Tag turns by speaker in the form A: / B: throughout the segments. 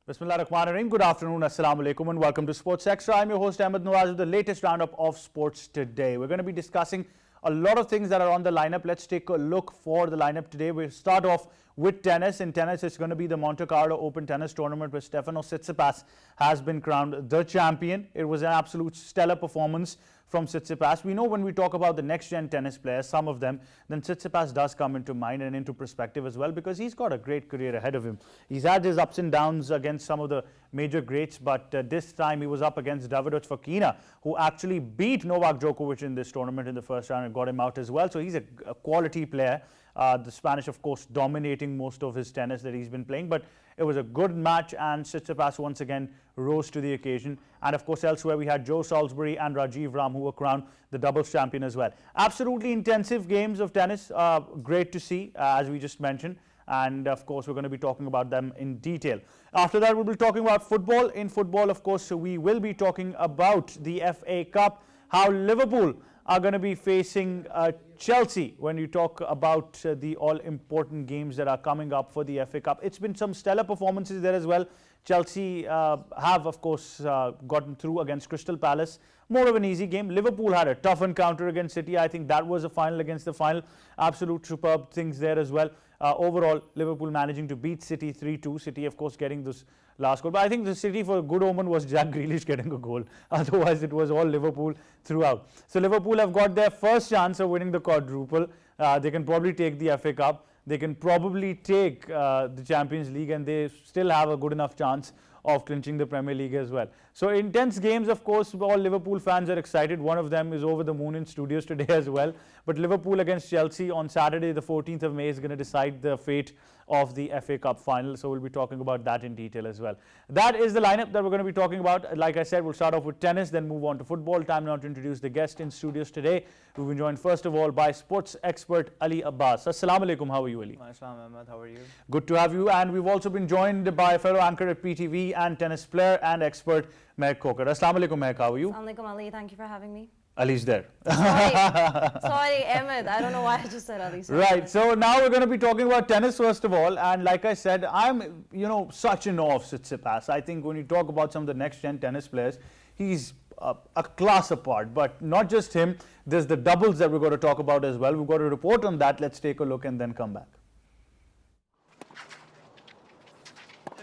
A: Bismillah ar-Rahman ar-Rahim. Good afternoon, Assalamu alaikum, and welcome to Sports Extra. I'm your host Ahmad Nawaz with the latest roundup of sports today. We're going to be discussing a lot of things that are on the lineup. Let's take a look for the lineup today. We'll start off with tennis. In tennis, it's going to be the Monte Carlo Open Tennis Tournament where Stefanos Tsitsipas has been crowned the champion. It was an absolute stellar performance from Tsitsipas. We know when we talk about the next-gen tennis players, some of them, then Tsitsipas does come into mind and into perspective as well because he's got a great career ahead of him. He's had his ups and downs against some of the major greats, but this time he was up against Qainat, who actually beat Novak Djokovic in this tournament in the first round and got him out as well. So he's a quality player. The Spanish, of course, dominating most of his tennis that he's been playing, but it was a good match and Tsitsipas once again rose to the occasion. And of course, elsewhere we had Joe Salisbury and Rajiv Ram, who were crowned the doubles champion as well. Absolutely intensive games of tennis, great to see, as we just mentioned. And of course, we're going to be talking about them in detail. After that, we'll be talking about football. In football, of course, we will be talking about the FA Cup, how Liverpool are going to be facing Chelsea when you talk about the all-important games that are coming up for the FA Cup. It's been some stellar performances there as well. Chelsea have, of course, gotten through against Crystal Palace. More of an easy game. Liverpool had a tough encounter against City. I think that was a final against the final. Absolute superb things there as well. Overall, Liverpool managing to beat City 3-2. City, of course, getting this last goal. But I think the City, for a good omen, was Jack Grealish getting a goal. Otherwise, it was all Liverpool throughout. So Liverpool have got their first chance of winning the quadruple. They can probably take the FA Cup. They can probably take the Champions League, and they still have a good enough chance of clinching the Premier League as well. So intense games, of course. All Liverpool fans are excited. One of them is over the moon in studios today as well. But Liverpool against Chelsea on Saturday, the 14th of May, is going to decide the fate of the FA Cup final. So we'll be talking about that in detail as well. That is the lineup that we're going to be talking about. Like I said, we'll start off with tennis, then move on to football. Time now to introduce the guest in studios today. We've been joined first of all by sports expert Ali Abbas. Assalamu alaikum. How are you, Ali?
B: Assalamu Ahmad. How are you?
A: Good to have you. And we've also been joined by a fellow anchor at PTV and tennis player and expert Meheq Khokhar. Assalamu alaikum, Meheq. How are you?
C: Assalamu alaikum, Ali. Thank you for having me.
A: Ali's there.
C: Sorry, Ahmed. I don't know why I just said Ali. Sorry.
A: Right. So now we're going to be talking about tennis first of all. And like I said, I'm, such in awe of Tsitsipas. I think when you talk about some of the next-gen tennis players, he's a class apart. But not just him. There's the doubles that we're going to talk about as well. We've got a report on that. Let's take a look and then come back.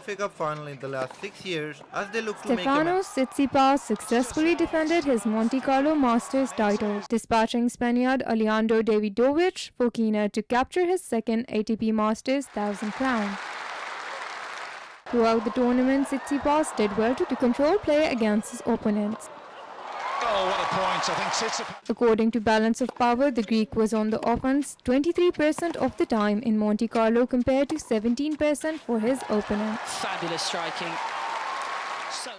B: FA Cup final in the last 6 years as they look to make
D: Stefanos Tsitsipas successfully defended his Monte Carlo Masters title, dispatching Spaniard Alejandro Davidovich for Qainat to capture his second ATP Masters 1000 crown. Throughout the tournament, Tsitsipas did well to control play against his opponents.
E: Oh, what a point. I think Tsitsipas.
D: According to Balance of Power, the Greek was on the offense 23% of the time in Monte Carlo compared to 17% for his opponent.
E: Fabulous striking.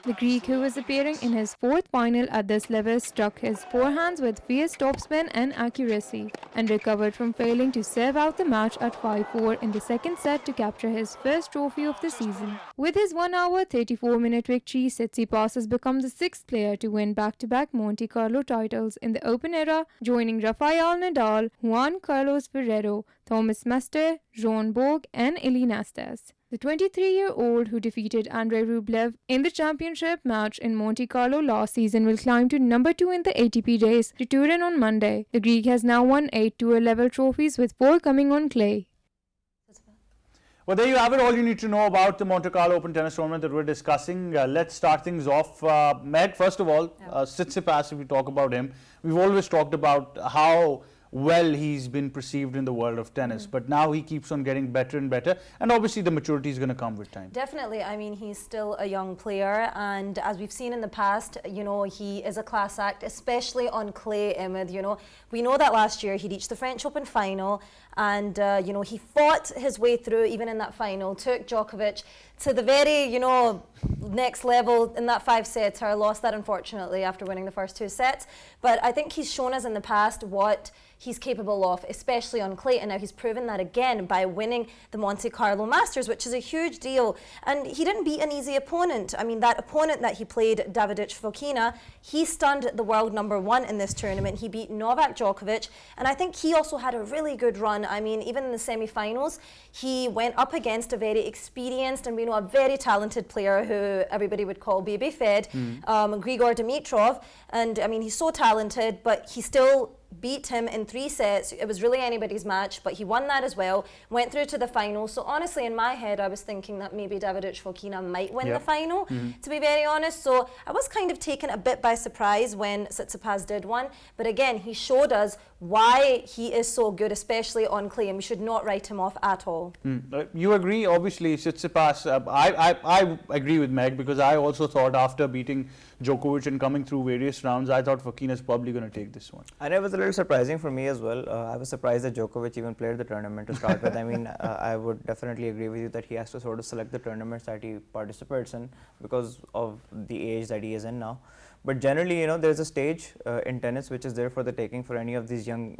D: The Greek, who was appearing in his fourth final at this level, struck his forehands with fierce topspin and accuracy and recovered from failing to serve out the match at 5-4 in the second set to capture his first trophy of the season. With his 1 hour 34-minute victory, Tsitsipas has become the sixth player to win back-to-back Monte Carlo titles in the Open era, joining Rafael Nadal, Juan Carlos Ferrero, Thomas Muster, Jon Borg and Ilie Nastas. The 23-year-old who defeated Andrei Rublev in the championship match in Monte Carlo last season will climb to number 2 in the ATP race to Turin on Monday. The Greek has now won 8 tour-level trophies with 4 coming on clay.
A: Well, there you have it. All you need to know about the Monte Carlo Open Tennis Tournament that we're discussing. Let's start things off. Meheq, first of all, Tsitsipas, if we talk about him, we've always talked about how well he's been perceived in the world of tennis, but now he keeps on getting better and better, and obviously the maturity is going to come with time.
C: Definitely. I mean, he's still a young player, and as we've seen in the past, he is a class act, especially on clay, Ahmed. We know that last year he reached the French Open final, and he fought his way through even in that final, took Djokovic to the very, next level in that 5-setter. Lost that unfortunately after winning the first 2 sets. But I think he's shown us in the past what he's capable of, especially on clay, and now he's proven that again by winning the Monte Carlo Masters, which is a huge deal. And he didn't beat an easy opponent. I mean, that opponent that he played, Davidovich Fokina, he stunned the world #1 in this tournament. He beat Novak Djokovic, and I think he also had a really good run. I mean, even in the semi-finals, he went up against a very experienced and we know a very talented player who everybody would call baby fed, Grigor Dimitrov. And I mean, he's so talented, but he still beat him in 3 sets. It was really anybody's match, but he won that as well, went through to the final. So honestly, in my head, I was thinking that maybe Davidovich Fokina might win the final, to be very honest. So I was kind of taken a bit by surprise when Tsitsipas did win. But again, he showed us why he is so good, especially on clay, and we should not write him off at all.
A: You agree, obviously, Tsitsipas. I agree with Meg, because I also thought after beating Djokovic and coming through various rounds, I thought Fokina is probably going to take this one.
F: And it was a little surprising for me as well. I was surprised that Djokovic even played the tournament to start with. I mean, I would definitely agree with you that he has to sort of select the tournaments that he participates in because of the age that he is in now. But generally, you know, there's a stage in tennis which is there for the taking for any of these young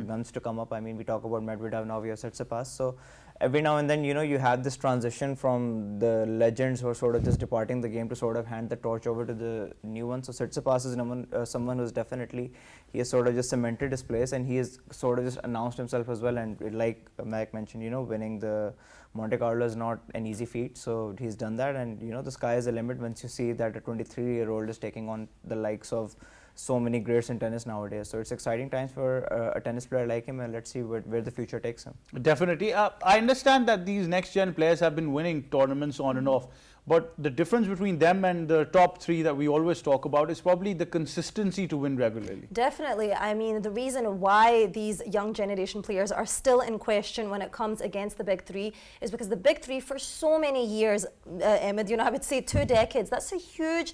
F: guns to come up. I mean, we talk about Medvedev, now we have Tsitsipas. So every now and then, you know, you have this transition from the legends who are sort of just departing the game to sort of hand the torch over to the new ones. So Tsitsipas is someone who's definitely, he has sort of just cemented his place, and he has sort of just announced himself as well. And like Meheq mentioned, you know, winning the Monte Carlo is not an easy feat. So he's done that, and you know, the sky is the limit once you see that a 23-year-old is taking on the likes of so many greats in tennis nowadays. So it's exciting times for a tennis player like him, and let's see where the future takes him.
A: Definitely. I understand that these next-gen players have been winning tournaments on and off, but the difference between them and the top 3 that we always talk about is probably the consistency to win regularly.
C: Definitely. I mean, the reason why these young generation players are still in question when it comes against the big 3 is because the big 3 for so many years, Ahmad, you know, I would say 2 decades, that's a huge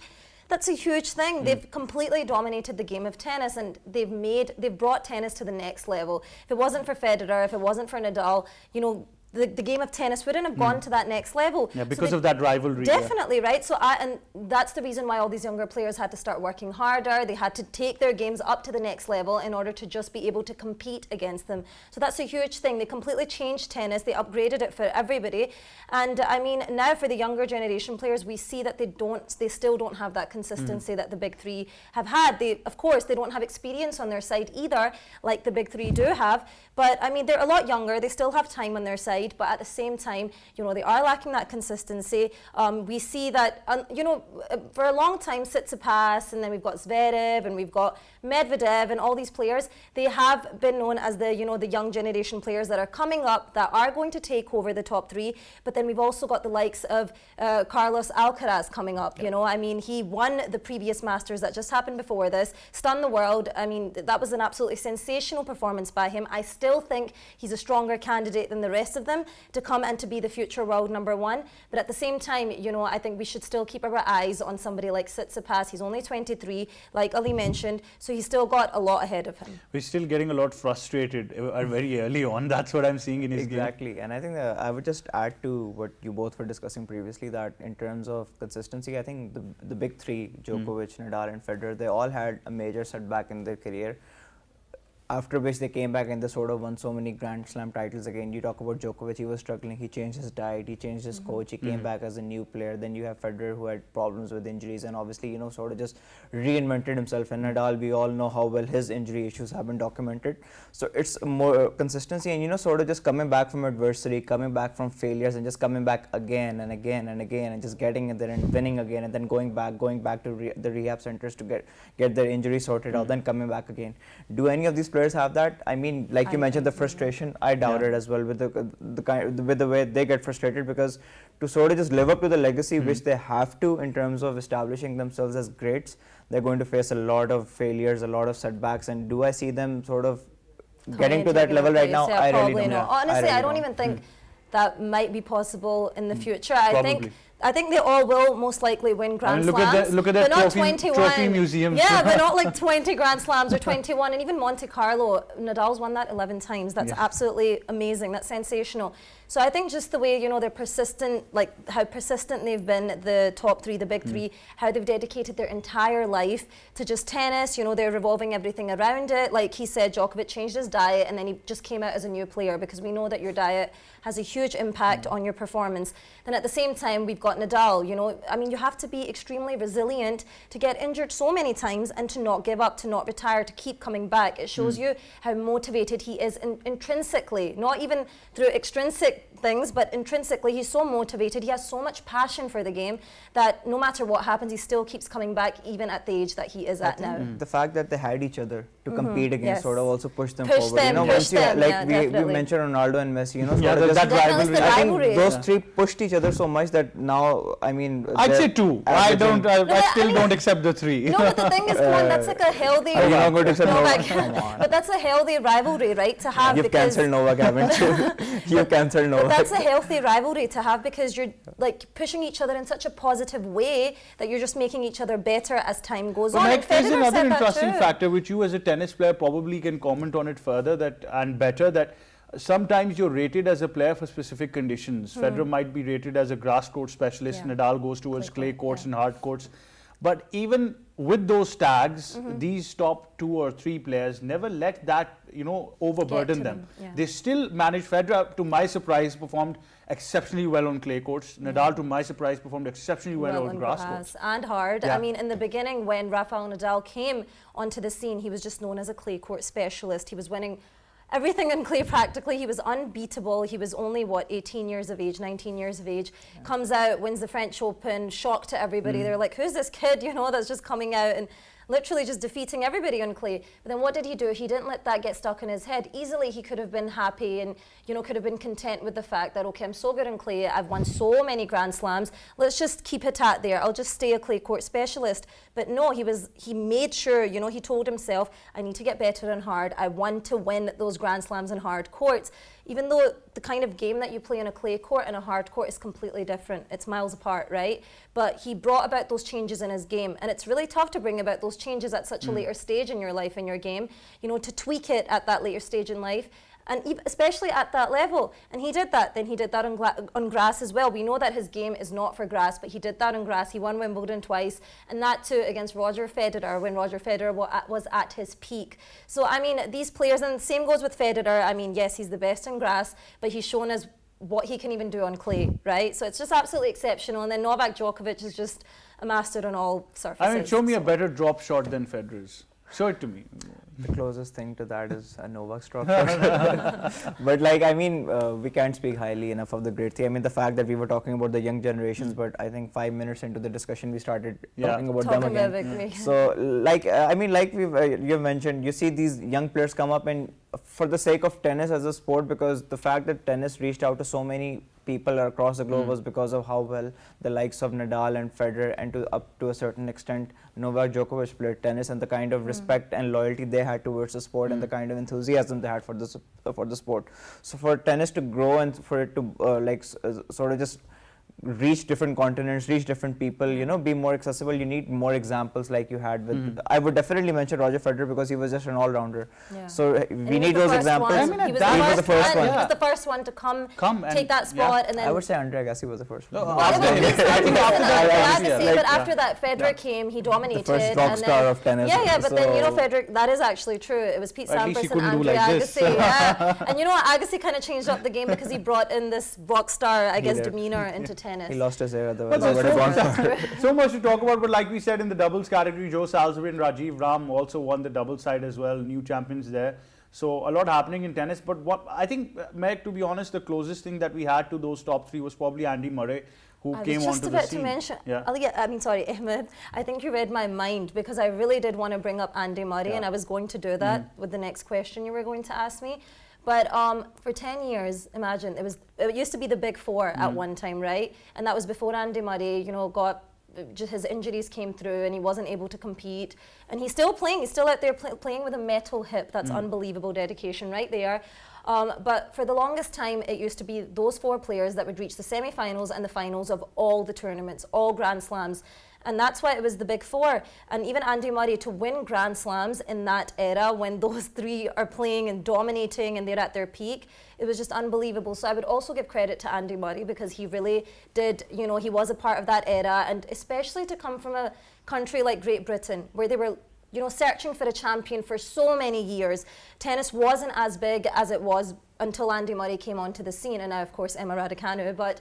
C: thing. They've completely dominated the game of tennis, and they've brought tennis to the next level. If it wasn't for Federer, if it wasn't for Nadal, you know, the game of tennis wouldn't have gone to that next level.
A: Yeah, because of that rivalry.
C: Definitely, right? So and that's the reason why all these younger players had to start working harder. They had to take their games up to the next level in order to just be able to compete against them. So that's a huge thing. They completely changed tennis. They upgraded it for everybody. And I mean, now for the younger generation players, we see that they still don't have that consistency that the big 3 have had. Of course, they don't have experience on their side either, like the big 3 do have. But I mean, they're a lot younger. They still have time on their side. But at the same time, you know, they are lacking that consistency. We see that, you know, for a long time, Tsitsipas, and then we've got Zverev, and we've got Medvedev, and all these players, they have been known as the, you know, the young generation players that are coming up that are going to take over the top 3. But then we've also got the likes of Carlos Alcaraz coming up. You know, I mean, he won the previous Masters that just happened before this, stunned the world. I mean, that was an absolutely sensational performance by him. I still think he's a stronger candidate than the rest of them to come and to be the future world #1. But at the same time, you know, I think we should still keep our eyes on somebody like Tsitsipas. He's only 23, like Ali mentioned, so he's still got a lot ahead of him.
A: We're still getting a lot frustrated very early on. That's what I'm seeing in his game.
F: Exactly. And I think I would just add to what you both were discussing previously, that in terms of consistency, I think the big 3, Djokovic, Nadal and Federer, they all had a major setback in their career, after which they came back and they sort of won so many Grand Slam titles again. You talk about Djokovic, he was struggling, he changed his diet, he changed his coach, he came back as a new player. Then you have Federer, who had problems with injuries and obviously, you know, sort of just reinvented himself. And Nadal, we all know how well his injury issues have been documented. So it's more consistency and, you know, sort of just coming back from adversity, coming back from failures, and just coming back again and again and again, and just getting in there and winning again, and then going back to the rehab centers to get their injury sorted out, then coming back again. Do any of these players have that? I mean, like you mentioned, the frustration, I doubt it as well with the way they get frustrated, because to sort of just live up to the legacy which they have to in terms of establishing themselves as greats, they're going to face a lot of failures, a lot of setbacks. And do I see them sort of getting to that level right now? I really don't.
C: Honestly, I don't even think that might be possible in the future. I think they all will most likely win Grand Slams.
A: Look at that trophy museum.
C: Yeah, but not like 20 Grand Slams or 21. And even Monte Carlo, Nadal's won that 11 times. That's absolutely amazing. That's sensational. So I think just the way, you know, they're persistent, like how persistent they've been, the top three, the big three, how they've dedicated their entire life to just tennis, you know, they're revolving everything around it. Like he said, Djokovic changed his diet and then he just came out as a new player, because we know that your diet has a huge impact on your performance. Then at the same time, we've got Nadal, you know, I mean, you have to be extremely resilient to get injured so many times and to not give up, to not retire, to keep coming back. It shows you how motivated he is intrinsically, not even through extrinsic things, but intrinsically he's so motivated, he has so much passion for the game that no matter what happens, he still keeps coming back even at the age that he is at now.
F: The fact that they had each other to compete against
C: Yes.
F: sort of also pushed them
C: Push
F: forward.
C: them,
F: You know,
C: push
F: once you
C: them,
F: like
C: yeah,
F: we
C: definitely.
F: mentioned Ronaldo and Messi, you know,
A: Yeah,
F: sort of
A: that
F: just-
A: rivalry.
C: the
F: I
C: rivalry.
F: think those three pushed each other so much that now, I mean,
A: I'd
F: they're
A: say two. I
F: averaging-
A: don't. I
C: but
A: still
C: I mean-
A: don't accept the three.
C: No, but the thing is, come on, that's like a healthy.
F: Are you not going to accept
C: Novak?
F: Novak?
C: But that's a healthy rivalry, right? To have
F: You've
C: because
F: cancelled Novak, haven't you? You've cancelled
C: but
F: Novak.
C: that's a healthy rivalry to have, because you're like pushing each other in such a positive way that you're just making each other better as time goes
A: But
C: on.
A: Meheq,
C: And
A: there's
C: Federer
A: another
C: said that
A: interesting
C: too.
A: factor which you as a tennis player probably can comment on it further that and better, that sometimes you're rated as a player for specific conditions. Federer might be rated as a grass court specialist,
C: Yeah.
A: Nadal goes towards
C: Clay
A: clay
C: court,
A: courts
C: yeah.
A: and hard courts. But even with those tags, these top 2 or 3 players never let that, you know, overburden
C: to
A: them.
C: them, yeah.
A: They still managed. Federer, to my surprise, performed exceptionally well on clay courts. Nadal, to my surprise, performed exceptionally well on grass courts.
C: and hard.
A: Yeah.
C: I mean, in the beginning, when Rafael Nadal came onto the scene, he was just known as a clay court specialist. He was winning everything in clay practically. He was unbeatable. He was only, what, 18 years of age, 19 years of age. Comes out, wins the French Open, shock to everybody. They're like, who's this kid, you know, that's just coming out and literally just defeating everybody on clay. But then what did he do? He didn't let that get stuck in his head. Easily he could have been happy and, you know, could have been content with the fact that, okay, I'm so good in clay, I've won so many Grand Slams, let's just keep it at there. I'll just stay a clay court specialist. But no, he made sure, you know, he told himself, I need to get better on hard. I want to win those Grand Slams in hard courts. Even though the kind of game that you play on a clay court and a hard court is completely different. It's miles apart, right? But he brought about those changes in his game. And it's really tough to bring about those changes at such a later stage in your life, in your game, you know, to tweak it at that later stage in life. And especially at that level. And he did that. Then he did that on grass as well. We know that his game is not for grass, but he did that on grass. He won Wimbledon twice, and that too against Roger Federer, when Roger Federer was at his peak. So, I mean, these players, and same goes with Federer. I mean, yes, he's the best on grass, but he's shown us what he can even do on clay, right? So it's just absolutely exceptional. And then Novak Djokovic is just a master on all surfaces.
A: I mean, show me a
C: So-
A: better drop shot than Federer's. Show it to me.
F: The closest thing to that is a Novak stroke. But like, I mean, we can't speak highly enough of the great three. I mean, the fact that we were talking about the young generations, but I think 5 minutes into the discussion, we started talking about them
C: Talking
F: again.
C: about victory.
F: So, like, I mean, like you've mentioned, you see these young players come up, and for the sake of tennis as a sport, because the fact that tennis reached out to so many people across the globe was because of how well the likes of Nadal and Federer, and up to a certain extent Novak Djokovic played tennis, and the kind of respect and loyalty they had towards the sport, and the kind of enthusiasm they had for the sport. So for tennis to grow and for it to sort of just reach different continents, reach different people, you know, be more accessible, you need more examples like you had with, I would definitely mention Roger Federer because he was just an all-rounder.
C: Yeah.
F: So
C: And
F: we
C: he
F: need
C: was the
F: those
C: first
F: examples.
C: one.
A: I mean,
C: He was
A: that-
F: he was the first one.
C: He was the first one to come
A: and-
C: take that spot, and then
F: I would say Andre Agassi was the first one.
A: No,
C: Well,
A: after
C: it was
A: him. I think after that,
C: Agassi,
A: yeah.
C: but
F: Like,
C: after that, Federer came, he dominated.
F: first rock
C: and
F: star
C: then,
F: of tennis,
C: Yeah, but then, you know,
F: so-
C: Federer, that is actually true. It was Pete
A: At least he
C: Sampras and
A: couldn't do
C: Andre
A: like this.
C: Agassi. Yeah. And you know what, Agassi kind of changed up the game because he brought in this rock star, I guess,
F: did.
C: demeanor into tennis.
F: He lost his hair otherwise.
A: But
F: I would have gone
A: there's
F: for
A: so much to talk about, but like we said in the doubles category, Joe Salisbury and Rajiv Ram also won the doubles side as well, new champions there. So a lot happening in tennis, but what I think, Meheq, to be honest, the closest thing that we had to those top 3 was probably Andy Murray, who
C: I
A: came
C: was just
A: onto the
C: about
A: scene.
C: to mention,
A: Yeah.
C: Ahmad, I think you read my mind because I really did want to bring up Andy Murray, and I was going to do that with the next question you were going to ask me. But for 10 years, imagine, it used to be the big 4 at one time, right? And that was before Andy Murray, you know, just his injuries came through and he wasn't able to compete. And he's still playing, he's still out there playing with a metal hip. That's unbelievable dedication right there. But for the longest time, it used to be those 4 players that would reach the semi-finals and the finals of all the tournaments, all Grand Slams. And that's why it was the big 4. And even Andy Murray, to win Grand Slams in that era when those 3 are playing and dominating and they're at their peak, it was just unbelievable. So I would also give credit to Andy Murray because he really did, you know, he was a part of that era. And especially to come from a country like Great Britain where they were, you know, searching for a champion for so many years. Tennis wasn't as big as it was until Andy Murray came onto the scene, and now of course Emma Raducanu. But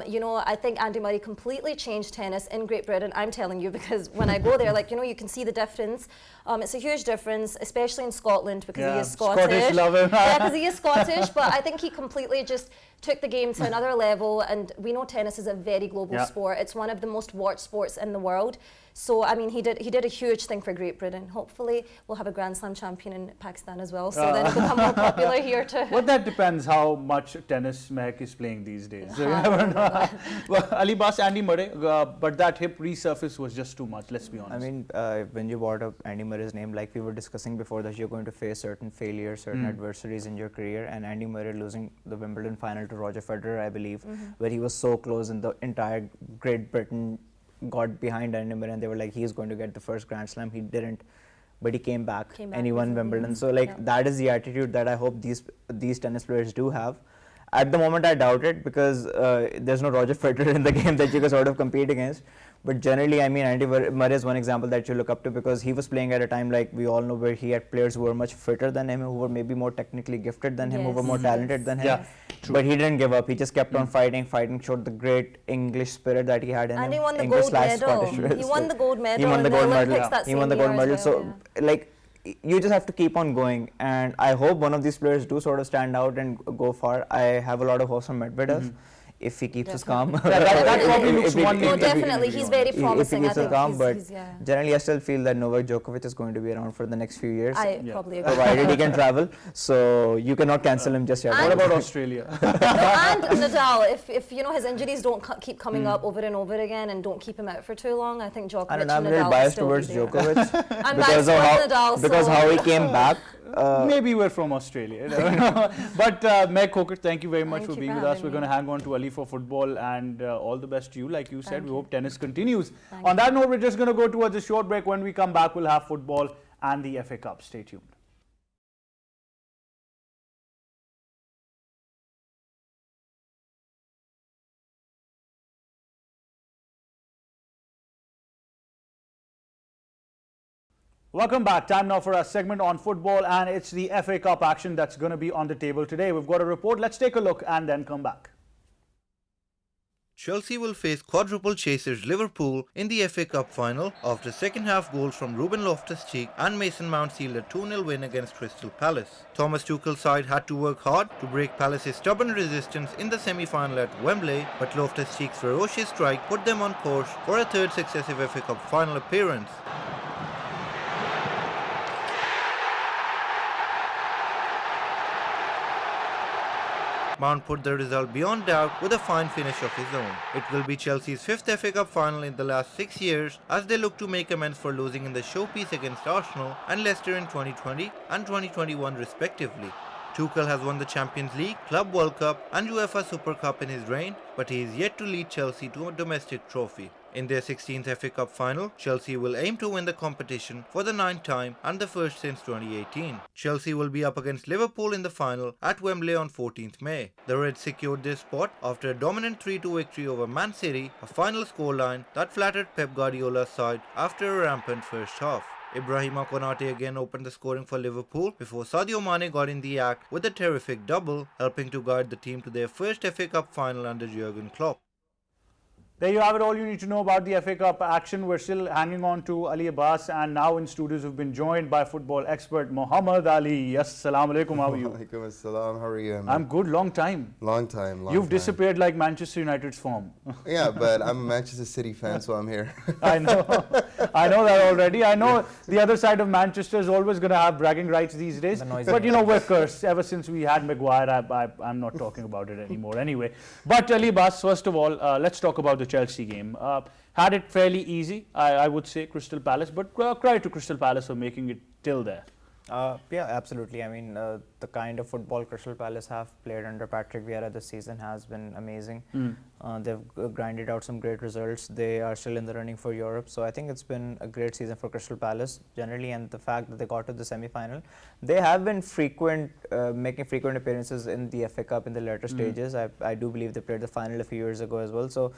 C: you know, I think Andy Murray completely changed tennis in Great Britain. I'm telling you, because when I go there, like, you know, you can see the difference. It's a huge difference, especially in Scotland because he is Scottish.
A: Scottish love him.
C: Yeah, because he is Scottish. But I think he completely just took the game to another level. And we know tennis is a very global sport. It's one of the most watched sports in the world. So I mean, he did a huge thing for Great Britain. Hopefully, we'll have a Grand Slam champion in Pakistan as well. So then it'll become more popular here too.
A: Well, that depends how much tennis Meheq is playing these days. So you never know. Well, Ali Abbas, Andy Murray, but that hip resurface was just too much. Let's be honest.
F: I mean, when you brought up Andy Murray's name, like we were discussing before, that you're going to face certain failures, certain adversaries in your career, and Andy Murray losing the Wimbledon final to Roger Federer, I believe, where he was so close, and the entire Great Britain got behind Andy Murray, and they were like, he's going to get the first Grand Slam. He didn't, but he came back and he won Wimbledon. So like that is the attitude that I hope these tennis players do have. At the moment, I doubt it because there's no Roger Federer in the game that you can sort of compete against. But generally, I mean, Andy Murray is one example that you look up to because he was playing at a time, like we all know, where he had players who were much fitter than him, who were maybe more technically gifted than him, who were more talented than him.
A: Yeah,
F: but he didn't give up. He just kept on fighting, showed the great English spirit that he had in him.
C: And he won the
F: English
C: gold medal.
F: Scottish
C: He won the gold medal.
F: He won the gold medal.
C: He won the gold medal.
F: So, like, you just have to keep on going. And I hope one of these players do sort of stand out and go far. I have a lot of hopes on Medvedev. If he keeps us calm.
A: That probably looks one
C: No, definitely. He's very promising.
F: If he keeps us calm, but generally I still feel that Novak Djokovic is going to be around for the next few years.
C: I probably agree.
F: Provided he can travel. So you cannot cancel him just yet.
A: What about Australia?
C: And Nadal, if you know his injuries don't keep coming up over and over again and don't keep him out for too long, I think Djokovic and Nadal
F: I'm a little biased towards Djokovic
C: I'm biased towards Nadal.
F: Because how he came back.
A: Maybe we're from Australia. But Meg Khokhar, thank you very much for being with us. We're going to hang on to Ali for football, and all the best to you. Like you said, we hope tennis continues. On that note, we're just going to go towards a short break. When we come back, we'll have football and the FA Cup. Stay tuned. Welcome back. Time now for our segment on football, and it's the FA Cup action that's going to be on the table today. We've got a report. Let's take a look and then come back.
B: Chelsea will face quadruple chasers Liverpool in the FA Cup final after second half goals from Ruben Loftus-Cheek and Mason Mount sealed a 2-0 win against Crystal Palace. Thomas Tuchel's side had to work hard to break Palace's stubborn resistance in the semi-final at Wembley, but Loftus-Cheek's ferocious strike put them on course for a third successive FA Cup final appearance. Mount put the result beyond doubt with a fine finish of his own. It will be Chelsea's fifth FA Cup final in the last 6 years as they look to make amends for losing in the showpiece against Arsenal and Leicester in 2020 and 2021 respectively. Tuchel has won the Champions League, Club World Cup and UEFA Super Cup in his reign, but he is yet to lead Chelsea to a domestic trophy. In their 16th FA Cup final, Chelsea will aim to win the competition for the 9th time and the first since 2018. Chelsea will be up against Liverpool in the final at Wembley on 14th May. The Reds secured their spot after a dominant 3-2 victory over Man City, a final scoreline that flattered Pep Guardiola's side after a rampant first half. Ibrahima Konate again opened the scoring for Liverpool before Sadio Mane got in the act with a terrific double, helping to guide the team to their first FA Cup final under Jurgen Klopp.
A: There you have it, all you need to know about the FA Cup action. We're still hanging on to Ali Abbas, and now in studios we've been joined by football expert Muhammad Ali. Assalamu alaikum, how are you?
G: Walaikum assalam, how are you?
A: I'm good, long time.
G: Long time.
A: You've disappeared like Manchester United's form.
G: Yeah, but I'm a Manchester City fan, so I'm here.
A: I know that already. I know the other side of Manchester is always going to have bragging rights these days. But you know, we're cursed. Ever since we had Maguire, I'm not talking about it anymore anyway. But Ali Abbas, first of all, let's talk about the Chelsea game. Had it fairly easy, I would say, Crystal Palace, but credit to Crystal Palace for making it till there.
F: Yeah, absolutely. I mean, the kind of football Crystal Palace have played under Patrick Vieira this season has been amazing. They've grinded out some great results. They are still in the running for Europe. So I think it's been a great season for Crystal Palace generally, and the fact that they got to the semi-final. They have been making frequent appearances in the FA Cup in the later stages. I do believe they played the final a few years ago as well. So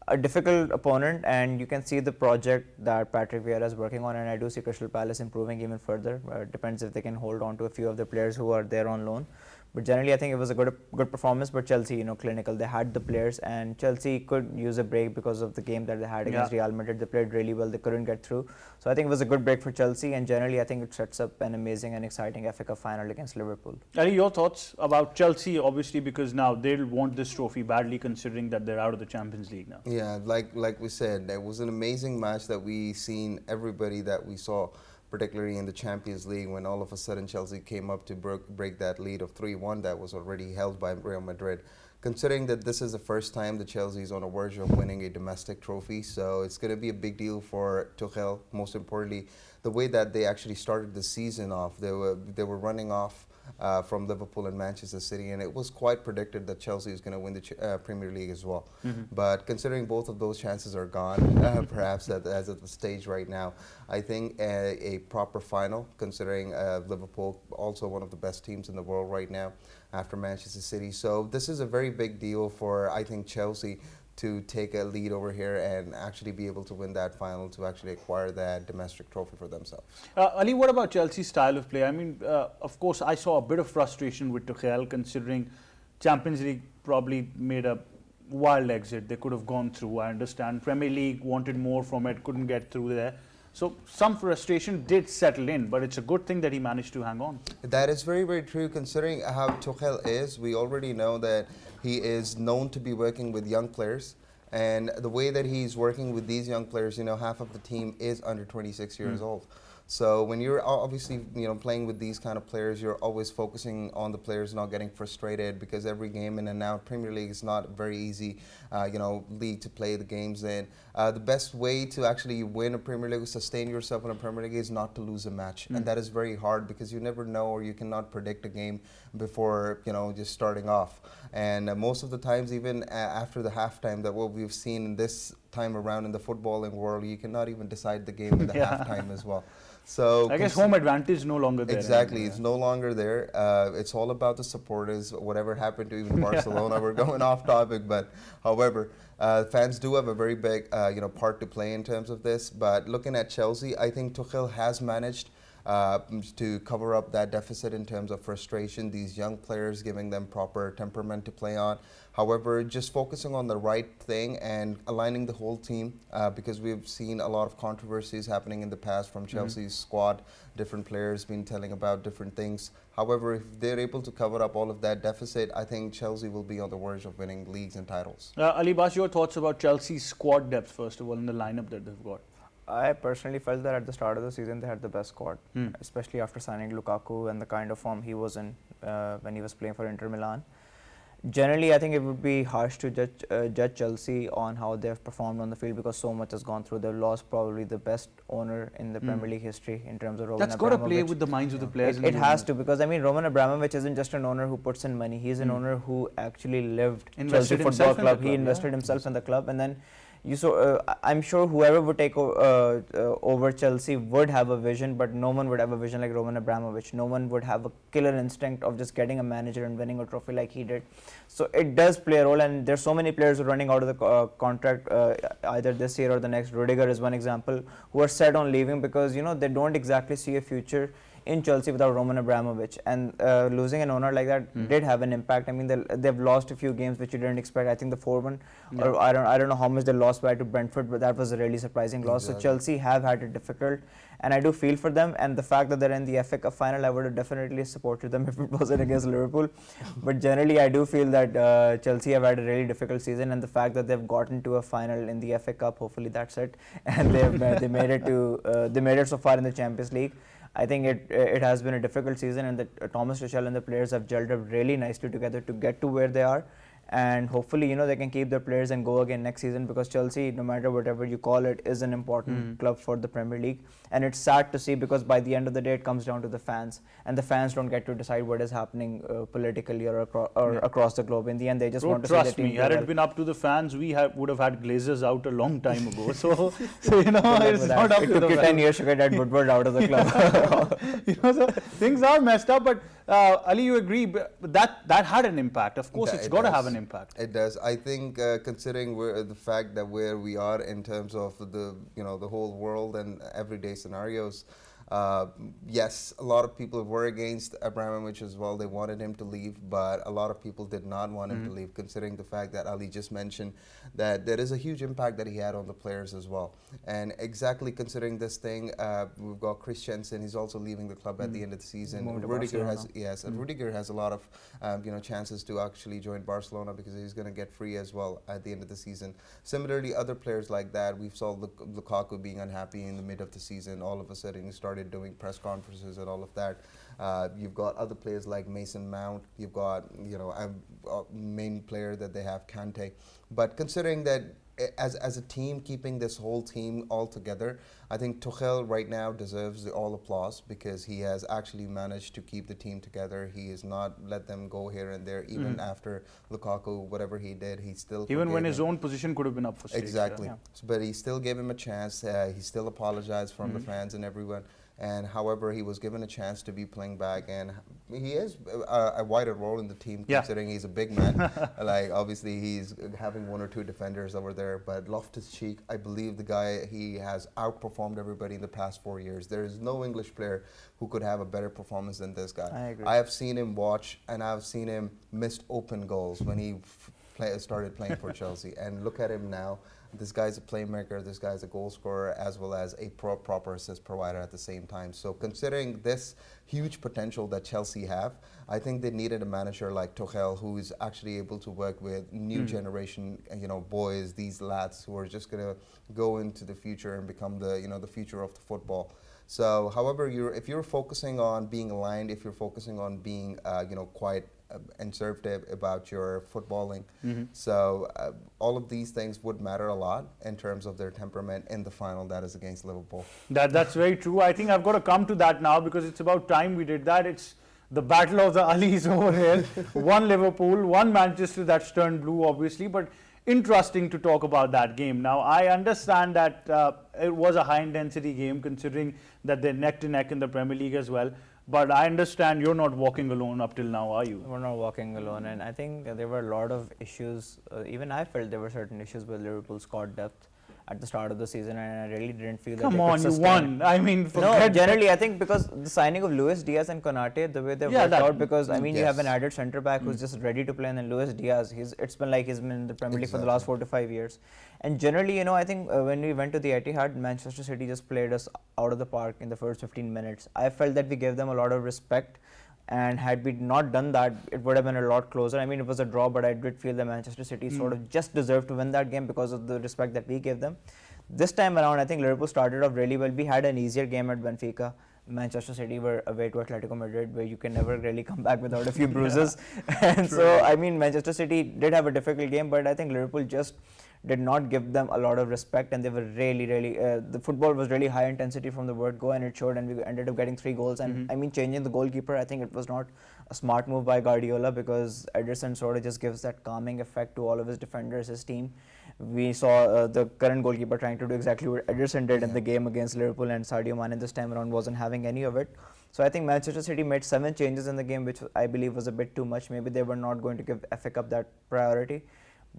F: a difficult opponent, and you can see the project that Patrick Vieira is working on, and I do see Crystal Palace improving even further. It depends if they can hold on to a few of the players who are there on loan. But generally, I think it was a good performance. But Chelsea, clinical. They had the players, and Chelsea could use a break because of the game that they had against Real Madrid. They played really well. They couldn't get through. So I think it was a good break for Chelsea, and generally, I think it sets up an amazing and exciting FA Cup final against Liverpool.
A: Ali, your thoughts about Chelsea, obviously, because now they'll want this trophy badly, considering that they're out of the Champions League now.
G: Yeah, like we said, it was an amazing match that we seen everybody that we saw, particularly in the Champions League, when all of a sudden Chelsea came up to break that lead of 3-1 that was already held by Real Madrid. Considering that this is the first time that Chelsea is on the verge of winning a domestic trophy, so it's going to be a big deal for Tuchel. Most importantly, the way that they actually started the season off, they were running off from Liverpool and Manchester City, and it was quite predicted that Chelsea is going to win the Premier League as well. But considering both of those chances are gone, perhaps as at the stage right now, I think a proper final, considering Liverpool, also one of the best teams in the world right now after Manchester City. So this is a very big deal for, I think, Chelsea to take a lead over here and actually be able to win that final to actually acquire that domestic trophy for themselves.
A: Ali, what about Chelsea's style of play? I mean, of course, I saw a bit of frustration with Tuchel, considering Champions League probably made a wild exit. They could have gone through, I understand. Premier League wanted more from it, couldn't get through there. So some frustration did settle in, but it's a good thing that he managed to hang on.
G: That is very, very true, considering how Tuchel is. We already know that he is known to be working with young players. And the way that he's working with these young players, half of the team is under 26 years old. So when you're obviously, playing with these kind of players, you're always focusing on the players not getting frustrated, because every game in and out, Premier League is not a very easy, league to play the games in. The best way to actually win a Premier League, sustain yourself in a Premier League, is not to lose a match. And that is very hard, because you never know, or you cannot predict a game before, just starting off. And most of the times, even after the halftime, that what we've seen in this time around in the footballing world, you cannot even decide the game in the halftime as well. So
A: I guess home advantage is no longer there.
G: Exactly, it's no longer there. It's all about the supporters. Whatever happened to even Barcelona, we're going off topic, but however, fans do have a very big, part to play in terms of this. But looking at Chelsea, I think Tuchel has managed to cover up that deficit in terms of frustration, these young players, giving them proper temperament to play on. However, just focusing on the right thing and aligning the whole team, because we've seen a lot of controversies happening in the past from Chelsea's squad, different players been telling about different things. However, if they're able to cover up all of that deficit, I think Chelsea will be on the verge of winning leagues and titles.
A: Ali Abbas, your thoughts about Chelsea's squad depth, first of all, in the lineup that they've got?
F: I personally felt that at the start of the season they had the best squad, especially after signing Lukaku and the kind of form he was in when he was playing for Inter Milan. Generally, I think it would be harsh to judge Chelsea on how they've performed on the field, because so much has gone through. They've lost probably the best owner in the Premier League history in terms of Roman
A: That's
F: Abramovich.
A: got to play with the minds of the players.
F: It has to, because I mean, Roman Abramovich isn't just an owner who puts in money. He's an owner who actually lived Chelsea Football Club. He invested himself in the club, and then I'm sure whoever would take over Chelsea would have a vision, but no one would have a vision like Roman Abramovich. No one would have a killer instinct of just getting a manager and winning a trophy like he did. So it does play a role, and there's so many players who are running out of the contract either this year or the next. Rudiger is one example, who are set on leaving because they don't exactly see a future in Chelsea without Roman Abramovich, and losing an owner like that did have an impact. I mean, they've lost a few games which you didn't expect. I think the 4-1, or I don't know how much they lost by to Brentford, but that was a really surprising loss. So Chelsea have had it difficult, and I do feel for them. And the fact that they're in the FA Cup final, I would have definitely supported them if it wasn't against Liverpool. But generally, I do feel that Chelsea have had a really difficult season, and the fact that they've gotten to a final in the FA Cup, hopefully that's it, and they made it so far in the Champions League. I think it has been a difficult season, and that Thomas Tuchel and the players have gelled up really nicely together to get to where they are. and hopefully they can keep their players and go again next season, because Chelsea, no matter whatever you call it, is an important club for the Premier League. And it's sad to see, because by the end of the day it comes down to the fans, and the fans don't get to decide what is happening politically or across the globe. In the end, they just want to see the
A: trust
F: team
A: me,
F: do
A: had
F: well.
A: it been up to the fans, we would have had Glazers out a long time ago. So it's not up
F: It
A: to
F: took
A: the
F: you
A: fans.
F: 10 years to get Ed Woodward out of the club.
A: So things are messed up, but Ali, you agree, but that had an impact. Of course, it's got to have an impact.
G: It does. I think considering the fact that where we are in terms of the the whole world and everyday scenarios, yes, a lot of people were against Abramovich as well. They wanted him to leave, but a lot of people did not want him to leave, considering the fact that Ali just mentioned that there is a huge impact that he had on the players as well. And exactly considering this thing, we've got Christensen. He's also leaving the club at the end of the season. Rudiger has Rudiger has a lot of chances to actually join Barcelona, because he's going to get free as well at the end of the season. Similarly, other players like that, we saw Lukaku being unhappy in the mid of the season. All of a sudden, he started doing press conferences and all of that. You've got other players like Mason Mount. You've got a main player that they have, Kante. But considering that as a team, keeping this whole team all together, I think Tuchel right now deserves all applause, because he has actually managed to keep the team together. He has not let them go here and there, even after Lukaku, whatever he did, he still
A: Even when his own position could have been up for stage.
G: Exactly. But he still gave him a chance. He still apologized from the fans and everyone. And however, he was given a chance to be playing back, and he is a wider role in the team, considering he's a big man. Like, obviously he's having one or two defenders over there, but Loftus-Cheek, I believe the guy, he has outperformed everybody in the past 4 years. There is no English player who could have a better performance than this guy.
F: I agree.
G: I have seen him watch, and I've seen him missed open goals when he started playing for Chelsea. And look at him now. This guy's a playmaker, this guy's a goal scorer, as well as a proper assist provider at the same time. So considering this huge potential that Chelsea have, I think they needed a manager like Tuchel, who is actually able to work with new generation, boys, these lads who are just going to go into the future and become the future of the football. So, however, if you're focusing on being aligned, if you're focusing on being, quite conservative about your footballing, so all of these things would matter a lot in terms of their temperament in the final that is against Liverpool.
A: That's very true. I think I've got to come to that now, because it's about time we did that. It's the battle of the Alis over here. One Liverpool, one Manchester that's turned blue, obviously, but interesting to talk about that game. Now, I understand that it was a high-intensity game, considering that they're neck to neck in the Premier League as well. But I understand you're not walking alone up till now, are you?
F: We're not walking alone, and I think there were a lot of issues. Even I felt there were certain issues with Liverpool's squad depth at the start of the season, and I really didn't feel that
A: Come
F: they
A: on,
F: could
A: you
F: sustain.
A: won. I mean,
F: No, generally, I think because the signing of Luis Diaz and Konate, the way they worked out, because I mean, you have an added centre back who's just ready to play, and then Luis Diaz, it's been like he's been in the Premier League for the last 4 to 5 years. And generally, I think when we went to the Etihad, Manchester City just played us out of the park in the first 15 minutes. I felt that we gave them a lot of respect, and had we not done that, it would have been a lot closer. I mean, it was a draw, but I did feel that Manchester City sort of just deserved to win that game because of the respect that we gave them. This time around, I think Liverpool started off really well. We had an easier game at Benfica. Manchester City were away to Atletico Madrid, where you can never really come back without a few bruises. And so, I mean, Manchester City did have a difficult game, but I think Liverpool just did not give them a lot of respect, and they were really, the football was really high intensity from the word go, and it showed, and we ended up getting 3 goals. And I mean, changing the goalkeeper, I think it was not a smart move by Guardiola, because Ederson sort of just gives that calming effect to all of his defenders, his team. We saw the current goalkeeper trying to do exactly what Ederson did in the game against Liverpool, and Sadio Mane this time around wasn't having any of it. So I think Manchester City made 7 changes in the game, which I believe was a bit too much. Maybe they were not going to give FA Cup that priority.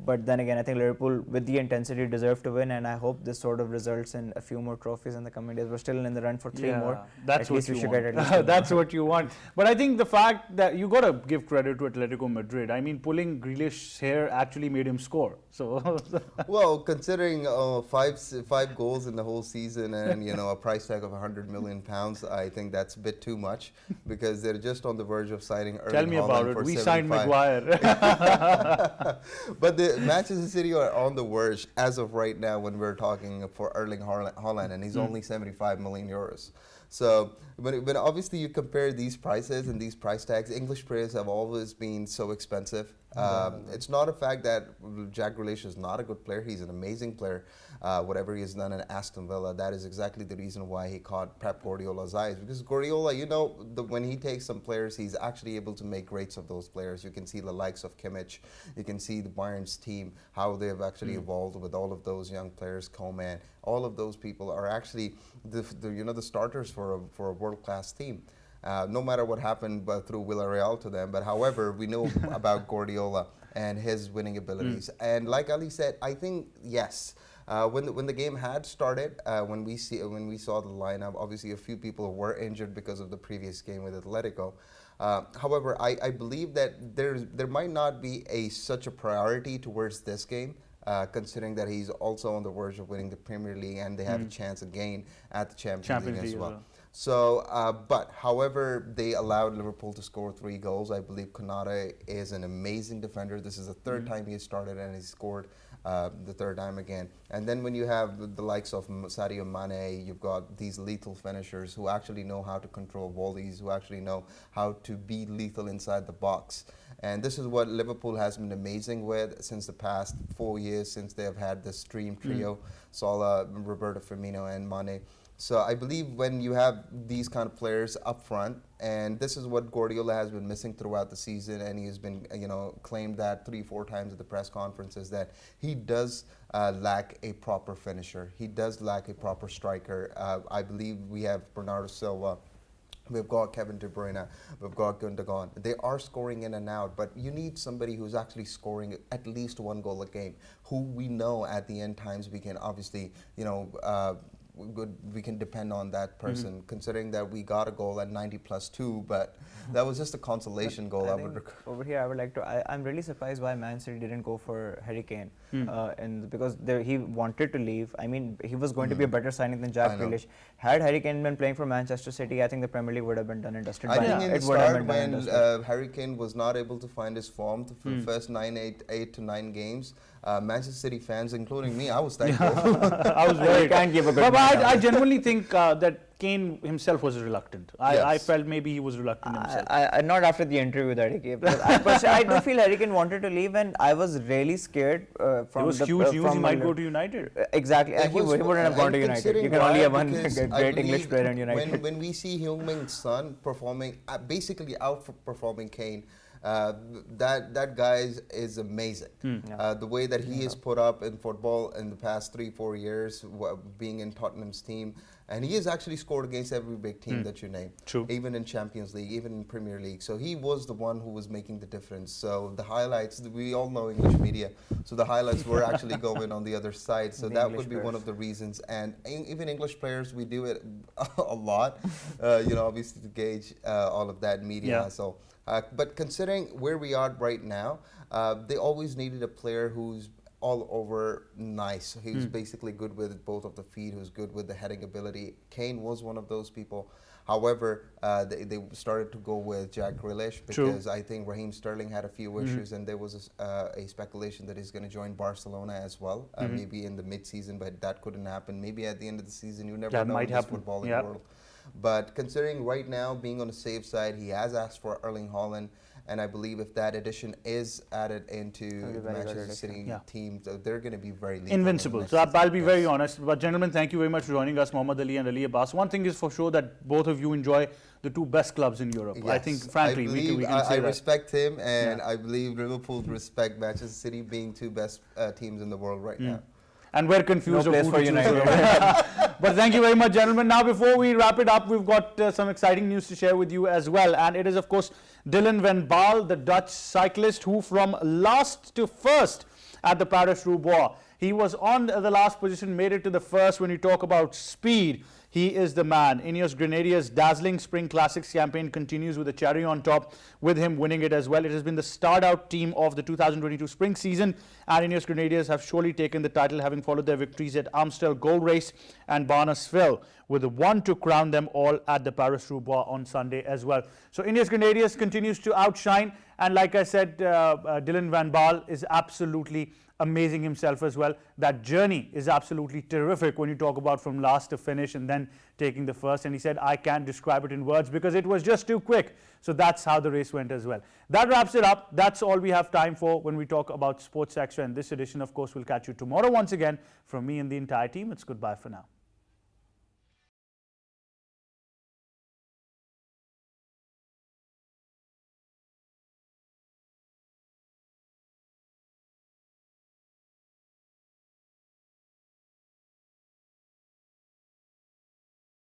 F: But then again, I think Liverpool, with the intensity, deserved to win, and I hope this sort of results in a few more trophies in the coming days. We're still in the run for 3 more.
A: That's
F: at least
A: what
F: we
A: you
F: should
A: want.
F: get at least
A: That's what you want. But I think the fact that you got to give credit to Atletico Madrid. I mean, pulling Grealish's hair actually made him score. So
G: well, considering 5 goals in the whole season, and a price tag of £100 million, I think that's a bit too much, because they're just on the verge of signing Erling Haaland.
A: Tell me about it. We signed Maguire.
G: But the Manchester City are on the verge as of right now when we're talking for Erling Haaland, and he's only 75 million euros. So when obviously you compare these prices and these price tags, English players have always been so expensive. It's not a fact that Jack Grealish is not a good player. He's an amazing player. Whatever he has done in Aston Villa, that is exactly the reason why he caught Pep Guardiola's eyes. Because Guardiola, you know, when he takes some players, he's actually able to make greats of those players. You can see the likes of Kimmich. You can see the Bayern's team, how they have actually evolved with all of those young players, Coman. All of those people are actually the starters for a world-class team. No matter what happened through Villarreal to them, but however, we know about Guardiola and his winning abilities. And like Ali said, I think yes, when the game had started, when we saw the lineup, obviously a few people were injured because of the previous game with Atletico. However, I believe that there might not be such a priority towards this game. Considering that he's also on the verge of winning the Premier League and they have a chance again at the Champions League as well. So, but however, they allowed Liverpool to score 3 goals. I believe Qainat is an amazing defender. This is the third time he has started and he scored the third time again. And then when you have the likes of Sadio Mane, you've got these lethal finishers who actually know how to control volleys, who actually know how to be lethal inside the box. And this is what Liverpool has been amazing with since the past 4 years, since they have had this dream trio, Salah, Roberto Firmino and Mane. So I believe when you have these kind of players up front, and this is what Guardiola has been missing throughout the season, and he has been, claimed that 3-4 times at the press conferences that he does lack a proper finisher. He does lack a proper striker. I believe we have Bernardo Silva. We've got Kevin De Bruyne, we've got Gundogan. They are scoring in and out, but you need somebody who's actually scoring at least 1 goal a game, who we know at the end times we can obviously, we can depend on that person, considering that we got a goal at 90+2, but that was just a consolation goal.
F: Over here, I would like to. I'm really surprised why Man City didn't go for Harry Kane, and because he wanted to leave. I mean, he was going to be a better signing than Jack Grealish. Had Harry Kane been playing for Manchester City, I think the Premier League would have been done and dusted.
G: I think in the start when Harry Kane was not able to find his form for the first 8 to 9 games. Manchester City fans, including me, I was thankful.
A: I was very.
F: Can't give a good.
A: But I genuinely think that Kane himself was reluctant. I felt maybe he was reluctant himself.
F: Not after the interview that he gave. I do feel Harry Kane wanted to leave, and I was really scared from.
A: It was huge news he might go to United.
F: Exactly, he wouldn't have gone to United. You can only have one great English player in United.
G: When we see Heung-min Son performing, basically outperforming Kane. That guy is amazing. The way that he has put up in football in the past 3-4 years, being in Tottenham's team, and he has actually scored against every big team that you name.
A: True.
G: Even in Champions League, even in Premier League. So he was the one who was making the difference. So the highlights, we all know English media, so the highlights were actually going on the other side. So that would be one of the reasons. And even English players, we do it a lot, obviously to gauge all of that media hustle. But considering where we are right now, they always needed a player who's all over nice. Who's basically good with both of the feet, who's good with the heading ability. Kane was one of those people. However, they started to go with Jack Grealish because I think Raheem Sterling had a few issues, and there was a speculation that he's going to join Barcelona as well, maybe in the mid-season, but that couldn't happen. Maybe at the end of the season, you never know in this footballing world. But considering right now, being on the safe side, he has asked for Erling Haaland, and I believe if that addition is added into the Manchester City team, they're going to be very lethal.
A: Invincible. So I'll be very honest. But gentlemen, thank you very much for joining us, Muhammad Ali and Ali Abbas. One thing is for sure that both of you enjoy the 2 best clubs in Europe.
G: Yes.
A: I think, frankly, we can say that.
G: I respect him, and I believe Liverpool respect Manchester City being 2 best teams in the world right now.
A: And we're confused
F: of who to choose.
A: But thank you very much, gentlemen. Now, before we wrap it up, we've got some exciting news to share with you as well. And it is, of course, Dylan van Baal, the Dutch cyclist, who from last to first at the Paris-Roubaix. He was on the last position, made it to the first. When you talk about speed, he is the man. Ineos Grenadiers' dazzling Spring Classics campaign continues with a cherry on top, with him winning it as well. It has been the start-out team of the 2022 spring season, and Ineos Grenadiers have surely taken the title, having followed their victories at Amstel Gold Race and Barnesville, with one to crown them all at the Paris-Roubaix on Sunday as well. So Ineos Grenadiers continues to outshine, and like I said, Dylan van Baal is absolutely amazing himself as well. That journey is absolutely terrific when you talk about from last to finish and then taking the first. And he said, I can't describe it in words because it was just too quick. So that's how the race went as well. That wraps it up. That's all we have time for when we talk about Sports Extra in this edition. Of course, we'll catch you tomorrow once again. From me and the entire team, it's goodbye for now.